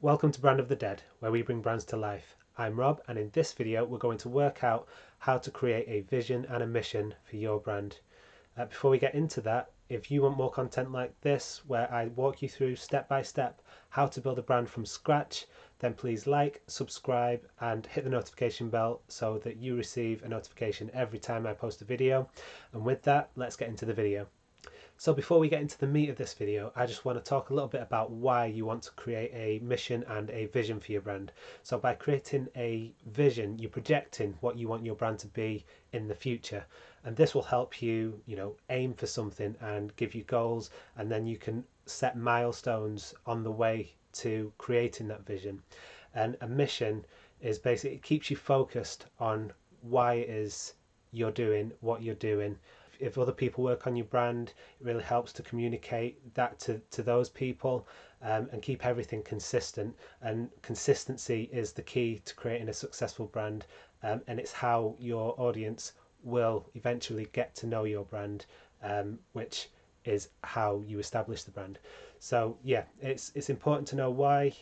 Welcome to Brand of the Dead, where we bring brands to life. I'm Rob, and in this video we're going to work out how to create a vision and a mission for your brand. Before we get into that, if you want more content like this, where I walk you through step by step how to build a brand from scratch, then please like, subscribe and hit the notification bell so that you receive a notification every time I post a video. And with that, let's get into the video. So before we get into the meat of this video, I just want to talk a little bit about why you want to create a mission and a vision for your brand. So by creating a vision, you're projecting what you want your brand to be in the future. And this will help you, aim for something and give you goals, and then you can set milestones on the way to creating that vision. And a mission is basically, it keeps you focused on why it is you're doing what you're doing. If other people work on your brand, it really helps to communicate that to those people, and keep everything consistent. And consistency is the key to creating a successful brand, and it's how your audience will eventually get to know your brand, which is how you establish the brand. So yeah, it's important to know why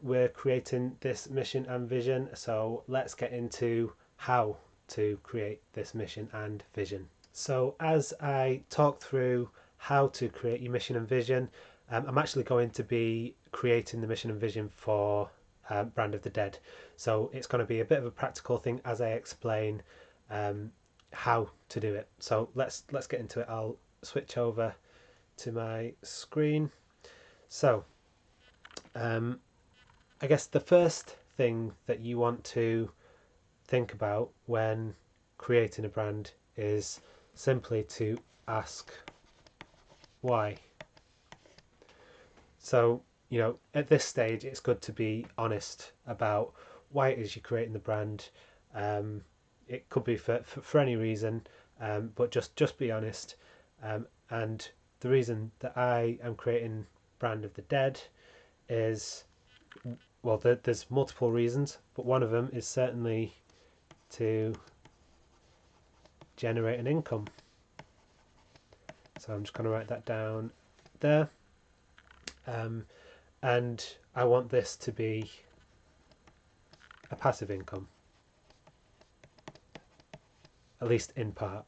we're creating this mission and vision. So let's get into how to create this mission and vision. So as I talk through how to create your mission and vision, I'm actually going to be creating the mission and vision for Brand of the Dead. So it's going to be a bit of a practical thing as I explain how to do it. So let's get into it. I'll switch over to my screen. So I guess the first thing that you want to think about when creating a brand is simply to ask why. So, at this stage, it's good to be honest about why it is you're creating the brand. It could be for any reason, but just be honest. And the reason that I am creating Brand of the Dead is, well, there's multiple reasons, but one of them is certainly to generate an income. So I'm just going to write that down there. And I want this to be a passive income, at least in part.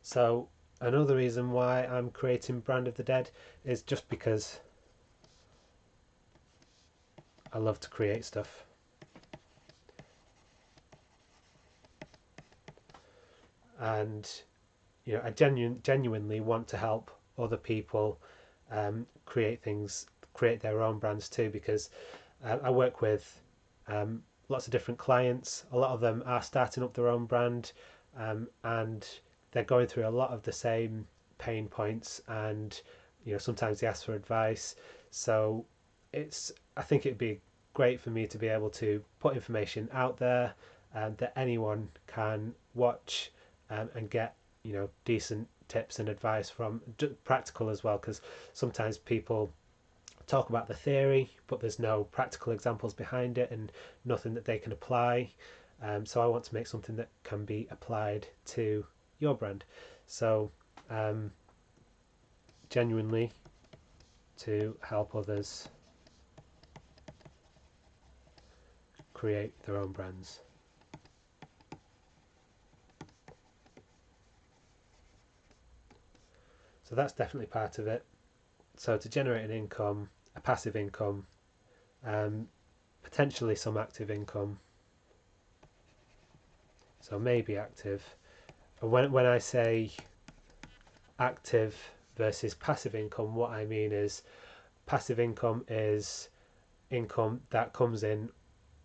So another reason why I'm creating Brand of the Dead is just because I love to create stuff. And I genuinely want to help other people create their own brands too, because I work with lots of different clients. A lot of them are starting up their own brand, and they're going through a lot of the same pain points, and sometimes they ask for advice. So I think it'd be great for me to be able to put information out there that anyone can watch and get decent tips and advice from, practical as well, because sometimes people talk about the theory but there's no practical examples behind it and nothing that they can apply. So I want to make something that can be applied to your brand. So genuinely to help others create their own brands. So that's definitely part of it. So to generate an income, a passive income, potentially some active income. So maybe active. And when I say active versus passive income, what I mean is passive income is income that comes in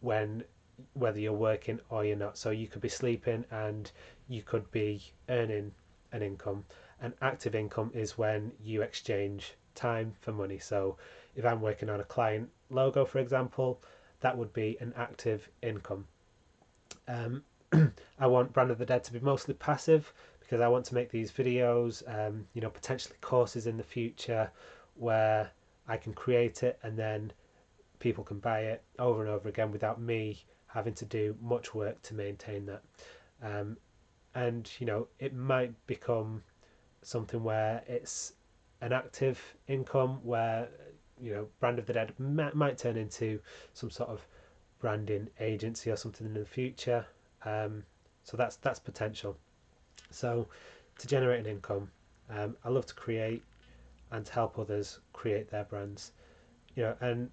whether you're working or you're not. So you could be sleeping and you could be earning an income. And active income is when you exchange time for money. So if I'm working on a client logo, for example, that would be an active income. I want Brand of the Dead to be mostly passive because I want to make these videos, potentially courses in the future where I can create it and then people can buy it over and over again without me having to do much work to maintain that. And it might become something where it's an active income where Brand of the Dead might turn into some sort of branding agency or something in the future. So that's potential. So to generate an income, I love to create and to help others create their brands. And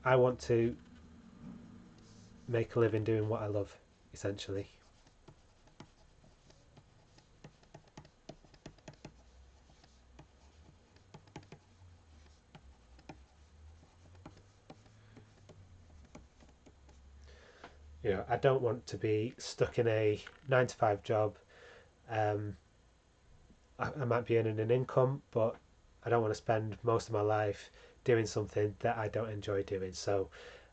I want to make a living doing what I love, essentially. I don't want to be stuck in a 9 to 5 job. I might be earning an income, but I don't want to spend most of my life doing something that I don't enjoy doing. So,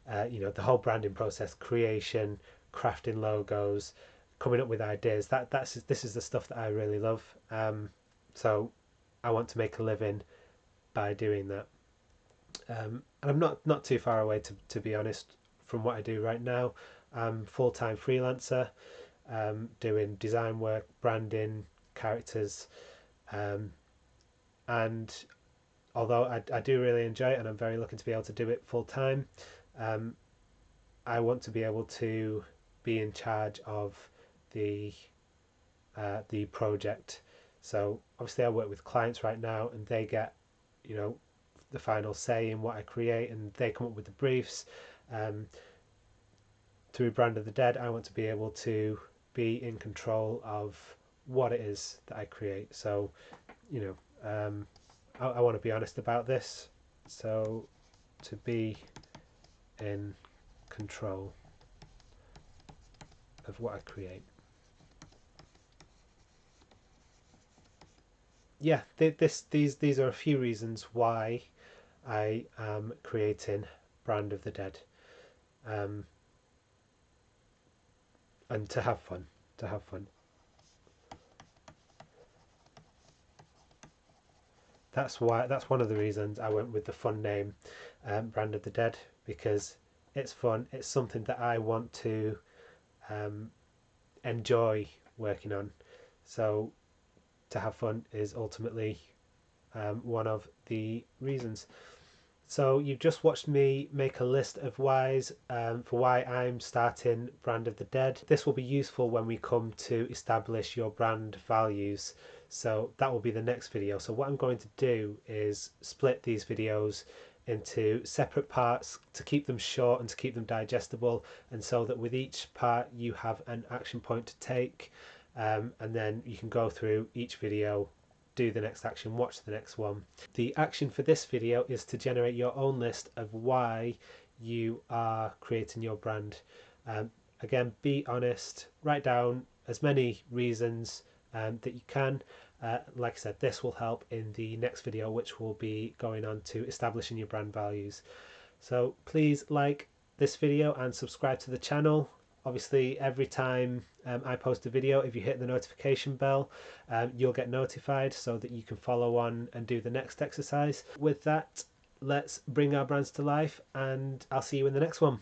the whole branding process, creation, crafting logos, coming up with ideas. This is the stuff that I really love. So, I want to make a living by doing that. And I'm not too far away to be honest from what I do right now. I'm full-time freelancer, doing design work, branding, characters, um, and although I do really enjoy it and I'm very looking to be able to do it full time, um, I want to be able to be in charge of the the project. So obviously I work with clients right now and they get you know the final say in what I create and they come up with the briefs. Um, Through Brand of the Dead, I want to be able to be in control of what it is that I create. So you know, I want to be honest about this. So to be in control of what I create. Yeah, these are a few reasons why I am creating Brand of the Dead, um, and to have fun. To have fun. That's why. That's one of the reasons I went with the fun name, Brand of the Dead, because it's fun. It's something that I want to um, enjoy working on. So to have fun is ultimately one of the reasons. So you've just watched me make a list of whys for why I'm starting Brand of the Dead. This will be useful when we come to establish your brand values. So that will be the next video. So what I'm going to do is split these videos into separate parts to keep them short and to keep them digestible, and so that with each part you have an action point to take, and then you can go through each video, do the next action, watch the next one. The action for this video is to generate your own list of why you are creating your brand. Again, be honest, write down as many reasons that you can. Like I said, this will help in the next video, which will be going on to establishing your brand values. So please like this video and subscribe to the channel. Obviously, every time I post a video, if you hit the notification bell, you'll get notified so that you can follow on and do the next exercise. With that, let's bring our brands to life, and I'll see you in the next one.